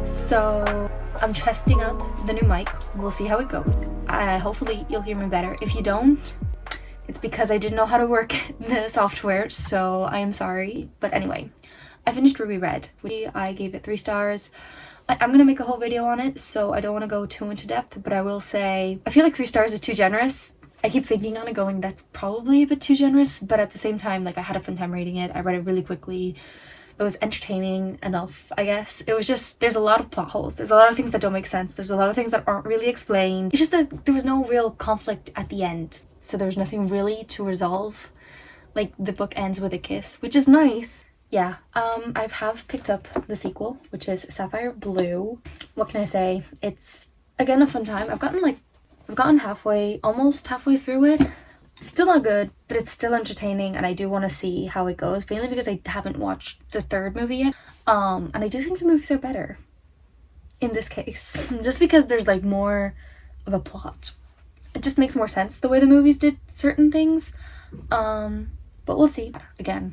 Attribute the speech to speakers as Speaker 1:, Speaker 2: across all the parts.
Speaker 1: So I'm testing out the new mic. We'll see how it goes. Hopefully you'll hear me better. If you don't, it's because I didn't know how to work the software, so I am sorry. But anyway, I finished Ruby Red. I gave it 3 stars. I'm gonna make a whole video on it, so I don't want to go too into depth, but I will say I feel like 3 stars is too generous. I keep thinking on it going, that's probably a bit too generous, but at the same time, like, I had a fun time reading it. I read it really quickly. It was entertaining enough, I guess. It was just, there's a lot of plot holes. There's a lot of things that don't make sense. There's a lot of things that aren't really explained. It's just that there was no real conflict at the end. So there was nothing really to resolve. Like, the book ends with a kiss, which is nice. Yeah, I have picked up the sequel, which is Sapphire Blue. What can I say? It's, again, a fun time. I've gotten halfway, almost halfway through it. Still not good, but it's still entertaining, and I do want to see how it goes, mainly because I haven't watched the 3rd movie yet. And I do think the movies are better in this case, just because there's like more of a plot. It just makes more sense the way the movies did certain things. But we'll see. Again,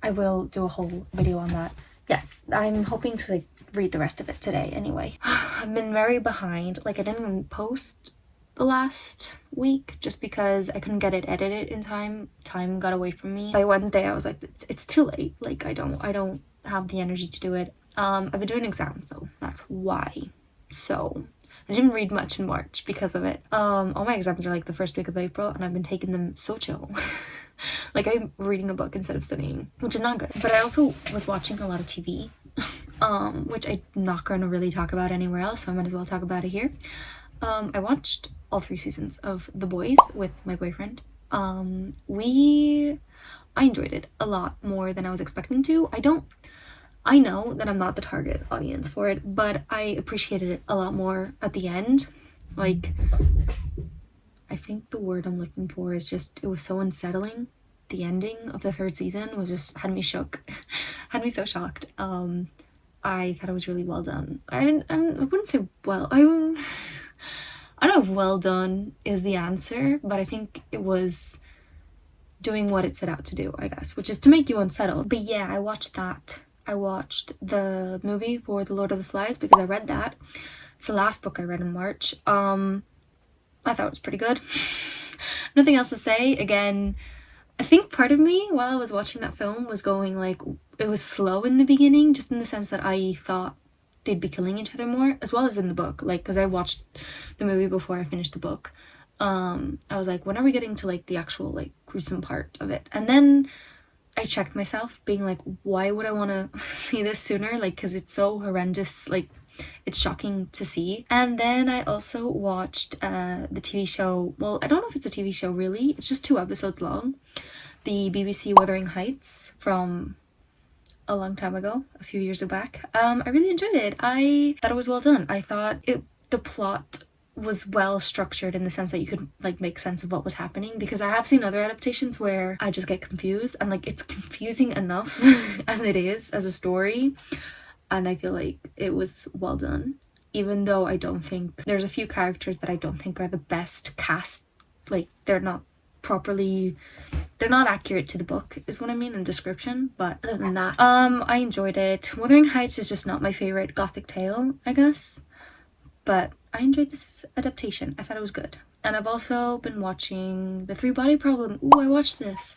Speaker 1: I will do a whole video on that. Yes, I'm hoping to like read the rest of it today anyway. I've been very behind. Like, I didn't even post the last week just because I couldn't get it edited in time. Time got away from me. By Wednesday I was like, it's too late. Like, I don't have the energy to do it. I've been doing exams though, that's why. So I didn't read much in March because of it. All my exams are like the first week of April, and I've been taking them so chill. Like, I'm reading a book instead of studying, which is not good. But I also was watching a lot of TV, which I'm not going to really talk about anywhere else, so I might as well talk about it here. I watched all 3 seasons of The Boys with my boyfriend. I enjoyed it a lot more than I was expecting to. I know that I'm not the target audience for it, but I appreciated it a lot more at the end. Like, I think the word I'm looking for is just, it was so unsettling. The ending of the 3rd season was just, had me shook, had me so shocked. I thought it was really well done. I wouldn't say well, I don't know if well done is the answer, but I think it was doing what it set out to do, I guess, which is to make you unsettled. But yeah, I watched that. I watched the movie for The Lord of the Flies because I read that. It's the last book I read in March. I thought it was pretty good. Nothing else to say. Again, I think part of me while I was watching that film was going like, it was slow in the beginning, just in the sense that I thought they'd be killing each other more, as well as in the book, like, because I watched the movie before I finished the book. I was like, when are we getting to like the actual like gruesome part of it? And then I checked myself being like, why would I want to see this sooner? Like, because it's so horrendous, like it's shocking to see. And then I also watched the TV show, well, I don't know if it's a TV show really, it's just 2 episodes long, the BBC Wuthering Heights from a long time ago, a few years back. I really enjoyed it. I thought it was well done. I thought the plot was well structured in the sense that you could like make sense of what was happening, because I have seen other adaptations where I just get confused, and like it's confusing enough as it is as a story, and I feel like it was well done, even though I don't think there's a few characters that I don't think are the best cast. Like, they're not accurate to the book is what I mean in description. But other than that, I enjoyed it. Wuthering Heights is just not my favorite gothic tale, I guess, but I enjoyed this adaptation. I thought it was good. And I've also been watching The 3 Body Problem. Ooh, I watched this.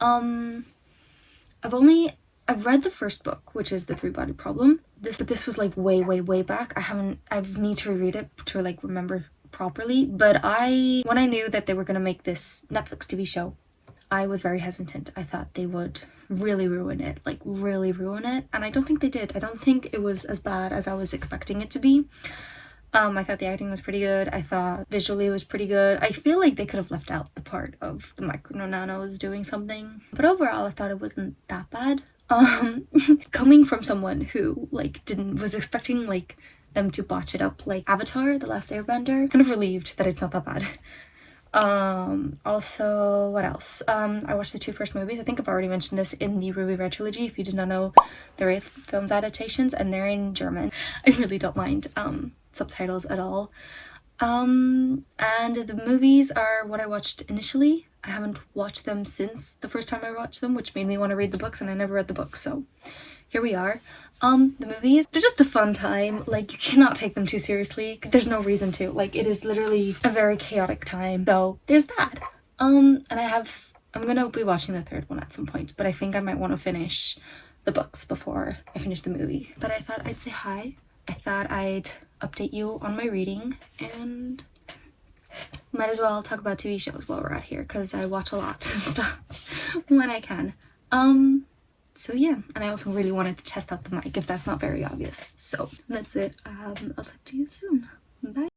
Speaker 1: I've read the first book, which is The 3 Body Problem. This was like way back. I need to reread it to like remember properly. But when I knew that they were gonna make this Netflix TV show, I was very hesitant. I thought they would really ruin it, like really ruin it. And I don't think they did. I don't think it was as bad as I was expecting it to be. I thought the acting was pretty good. I thought visually it was pretty good. I feel like they could have left out the part of the micro nanos doing something. But overall, I thought it wasn't that bad. Coming from someone who like was expecting like them to botch it up like Avatar, The Last Airbender, kind of relieved that it's not that bad. Also, what else? I watched the 2 first movies. I think I've already mentioned this in the Ruby Red trilogy. If you did not know, there is films adaptations and they're in German. I really don't mind subtitles at all. And the movies are what I watched initially. I haven't watched them since the first time I watched them, which made me want to read the books, and I never read the books, so here we are. The movies, they're just a fun time. Like, you cannot take them too seriously. There's no reason to. Like, it is literally a very chaotic time. So there's that. And I'm gonna be watching the 3rd one at some point, but I think I might want to finish the books before I finish the movie. But I thought I'd say hi. I thought I'd update you on my reading, and might as well talk about TV shows while we're out here, because I watch a lot of stuff when I can. So yeah, and I also really wanted to test out the mic, if that's not very obvious. So that's it. I'll talk to you soon. Bye.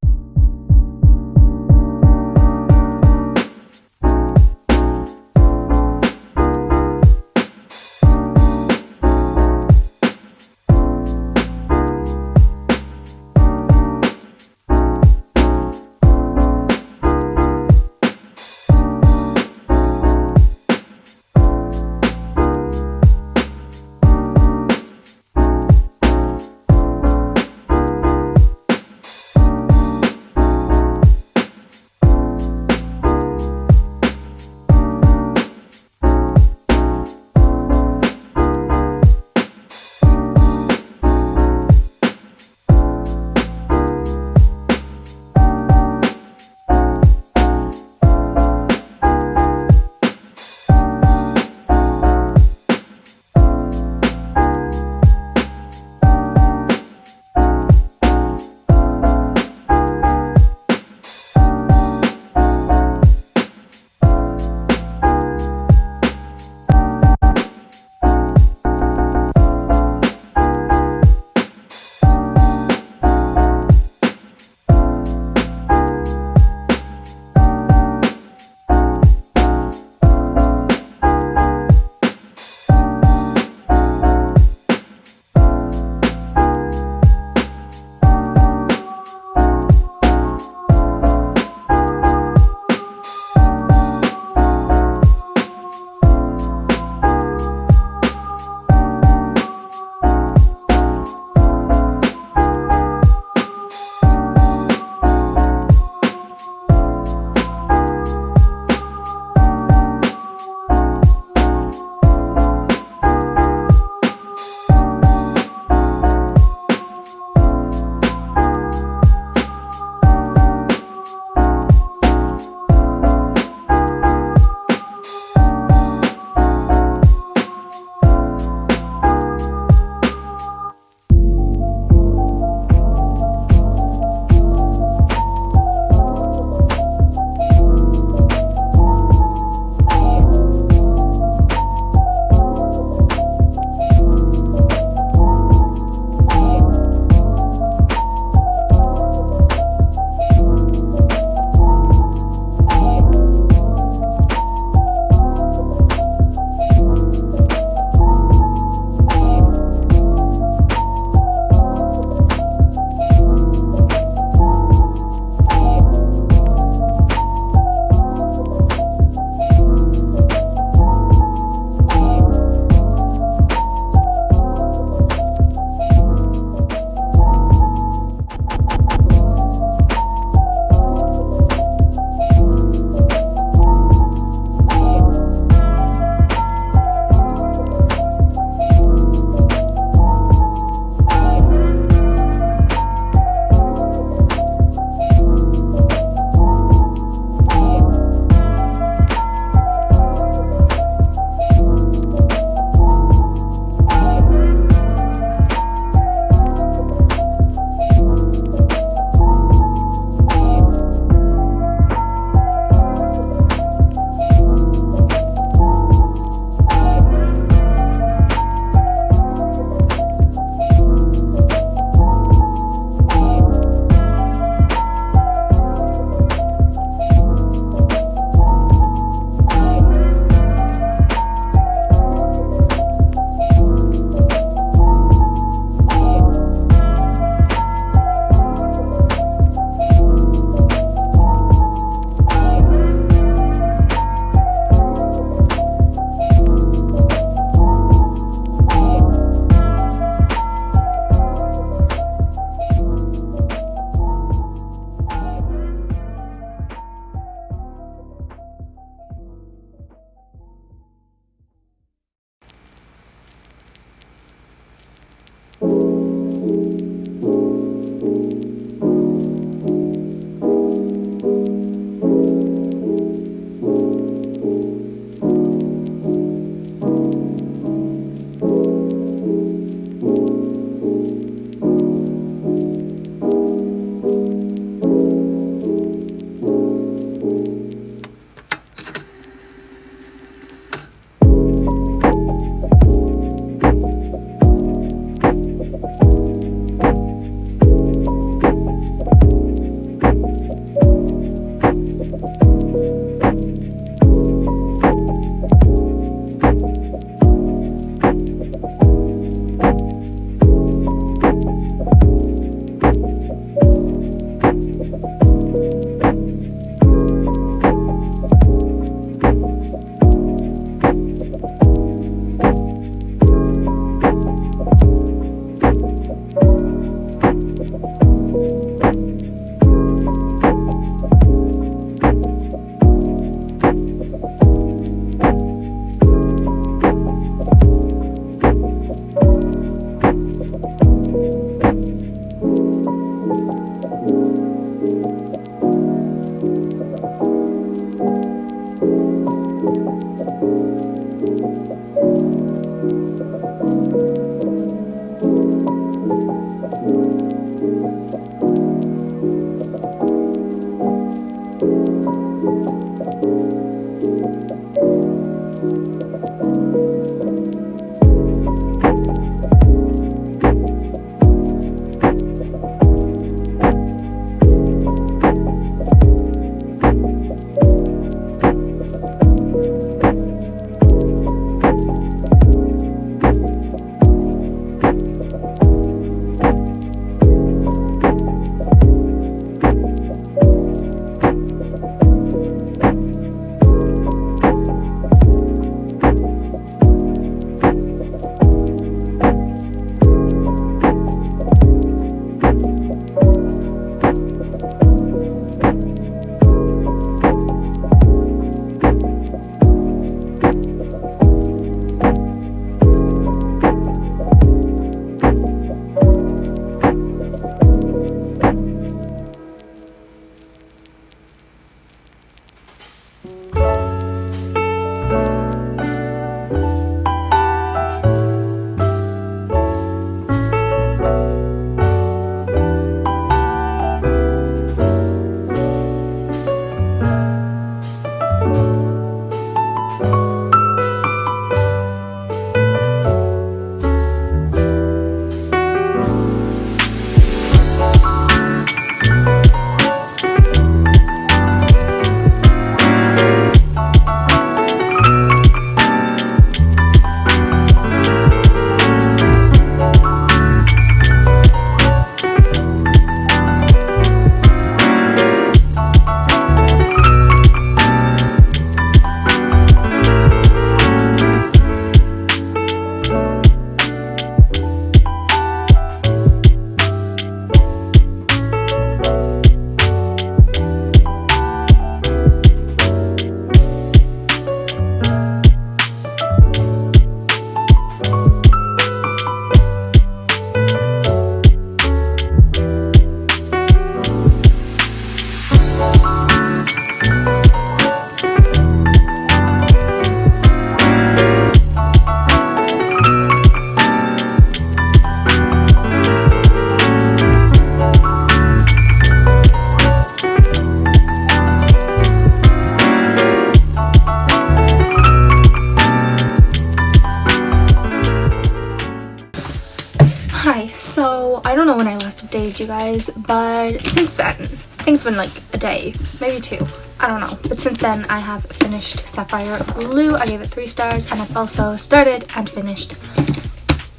Speaker 1: Hi, so I don't know when I last updated you guys, but since then, I think it's been like a day, maybe 2, I don't know. But since then, I have finished Sapphire Blue. I gave it 3 stars, and I've also started and finished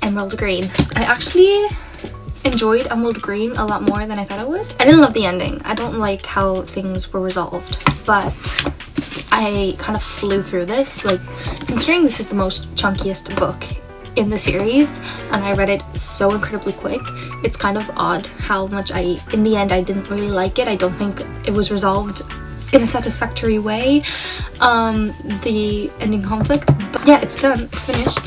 Speaker 1: Emerald Green. I actually enjoyed Emerald Green a lot more than I thought I would. I didn't love the ending. I don't like how things were resolved, but I kind of flew through this. Like, considering this is the most chunkiest book in the series and I read it so incredibly quick, it's kind of odd how much in the end I didn't really like it. I don't think it was resolved in a satisfactory way, the ending conflict, but yeah, it's done, it's finished.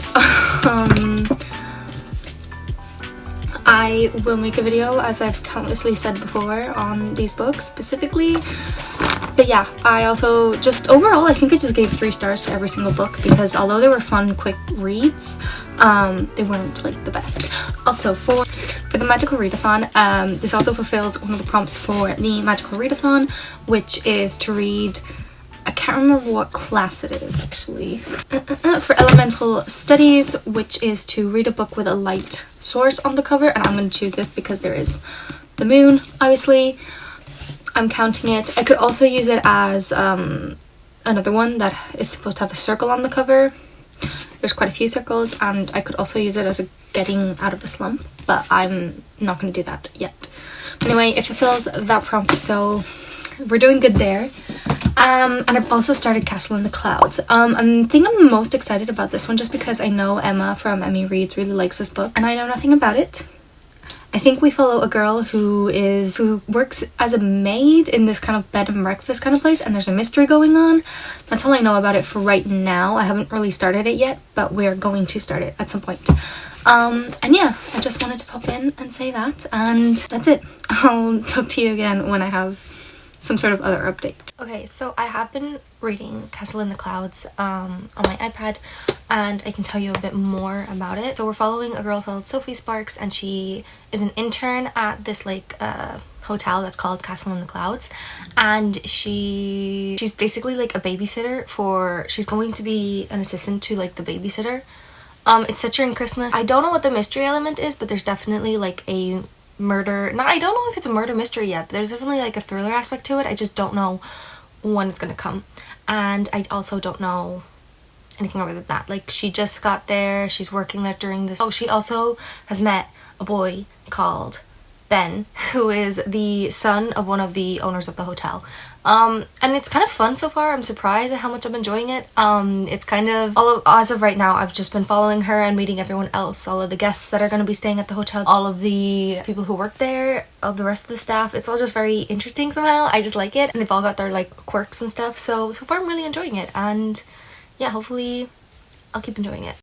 Speaker 1: I will make a video, as I've countlessly said before, on these books specifically. But yeah, I also just overall I think I just gave 3 stars to every single book because although they were fun, quick reads, they weren't like the best. Also for the Magical Readathon, this also fulfills one of the prompts for the Magical Readathon, which is to read, I can't remember what class it is actually, for Elemental Studies, which is to read a book with a light source on the cover, and I'm going to choose this because there is the moon, obviously. I'm counting it. I could also use it as another one that is supposed to have a circle on the cover. There's quite a few circles, and I could also use it as a getting out of a slump, but I'm not going to do that yet. Anyway, it fulfills that prompt, so we're doing good there. And I've also started Castle in the Clouds. I think I'm most excited about this one just because I know Emma from Emmy Reads really likes this book, and I know nothing about it. I think we follow a girl who works as a maid in this kind of bed and breakfast kind of place, and there's a mystery going on. That's all I know about it for right now. I haven't really started it yet, but we're going to start it at some point. And yeah, I just wanted to pop in and say that, and that's it. I'll talk to you again when I have some sort of other update. Okay, so I have been reading Castle in the Clouds on my iPad, and I can tell you a bit more about it. So we're following a girl called Sophie Sparks, and she is an intern at this like hotel that's called Castle in the Clouds, and she's basically like a babysitter she's going to be an assistant to like the babysitter. It's set during Christmas. I don't know what the mystery element is, but there's definitely like a murder. Now, I don't know if it's a murder mystery yet, but there's definitely like a thriller aspect to it. I just don't know when it's gonna come, and I also don't know anything other than that. Like, she just got there, she's working there during this. Oh, she also has met a boy called Ben, who is the son of one of the owners of the hotel. And it's kind of fun so far. I'm surprised at how much I'm enjoying it. It's kind of, as of right now, I've just been following her and meeting everyone else, all of the guests that are going to be staying at the hotel, all of the people who work there, all the rest of the staff. It's all just very interesting somehow. I just like it, and they've all got their like quirks and stuff, so far I'm really enjoying it, and yeah, hopefully I'll keep enjoying it.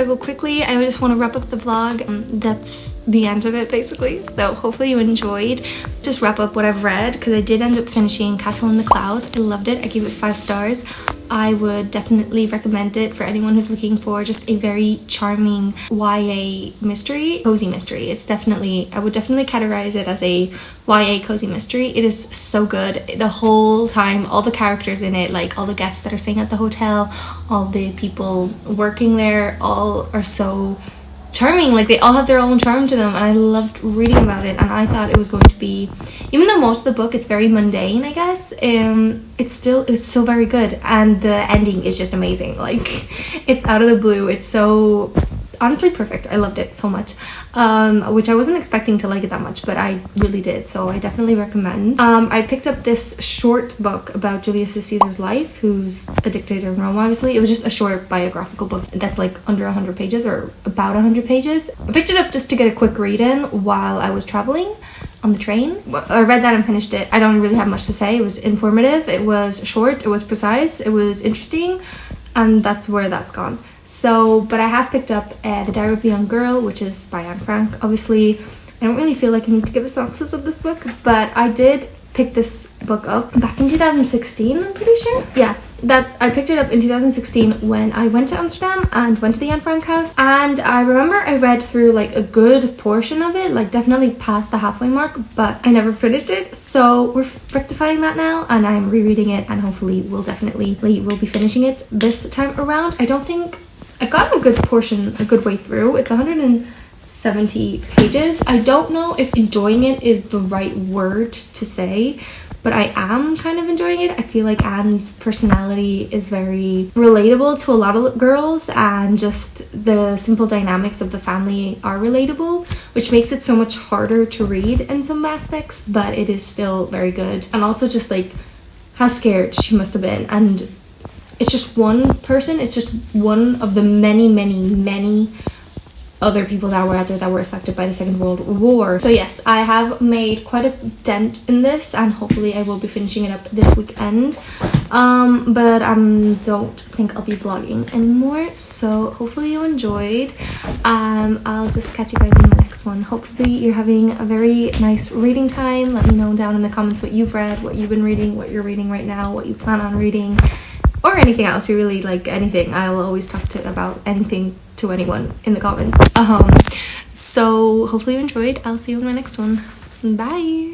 Speaker 2: gotta go quickly. I just want to wrap up the vlog. That's the end of it basically. So hopefully you enjoyed. Just wrap up what I've read, because I did end up finishing Castle in the Clouds. I loved it. I gave it 5 stars. I would definitely recommend it for anyone who's looking for just a very charming YA mystery, cozy mystery. It's definitely, I would definitely categorize it as a YA cozy mystery. It is so good. The whole time, all the characters in it, like all the guests that are staying at the hotel, all the people working there, all are so charming. Like, they all have their own charm to them, and I loved reading about it. And I thought it was going to be, even though most of the book it's very mundane, I guess, it's still very good, and the ending is just amazing. Like, it's out of the blue. It's so honestly perfect. I loved it so much, which I wasn't expecting to like it that much, but I really did, so I definitely recommend. I picked up this short book about Julius Caesar's life, who's a dictator in Rome. Obviously, it was just a short biographical book that's like under 100 pages, or about 100 pages. I picked it up just to get a quick read in while I was traveling on the train. I read that and finished it. I don't really have much to say. It was informative, it was short, it was precise, it was interesting, and that's where that's gone. So, but I have picked up The Diary of a Young Girl, which is by Anne Frank. Obviously, I don't really feel like I need to give a synopsis of this book, but I did pick this book up back in 2016, I'm pretty sure. Yeah, that I picked it up in 2016 when I went to Amsterdam and went to the Anne Frank house. And I remember I read through like a good portion of it, like definitely past the halfway mark, but I never finished it. So we're rectifying that now, and I'm rereading it, and hopefully we'll be finishing it this time around. I don't think I've gotten a good portion, a good way through. It's 170 pages. I don't know if enjoying it is the right word to say, but I am kind of enjoying it. I feel like Anne's personality is very relatable to a lot of girls, and just the simple dynamics of the family are relatable, which makes it so much harder to read in some aspects, but it is still very good. And also just like how scared she must have been, and it's just one person, it's just one of the many other people that were out there that were affected by the Second World War. So yes, I have made quite a dent in this, and hopefully I will be finishing it up this weekend. But I don't think I'll be vlogging anymore, so hopefully you enjoyed. I'll just catch you guys in the next one. Hopefully you're having a very nice reading time. Let me know down in the comments what you've read, what you've been reading, what you're reading right now, what you plan on reading, or anything else. You really like anything. I'll always talk about anything to anyone in the comments. So hopefully you enjoyed. I'll see you in my next one. Bye.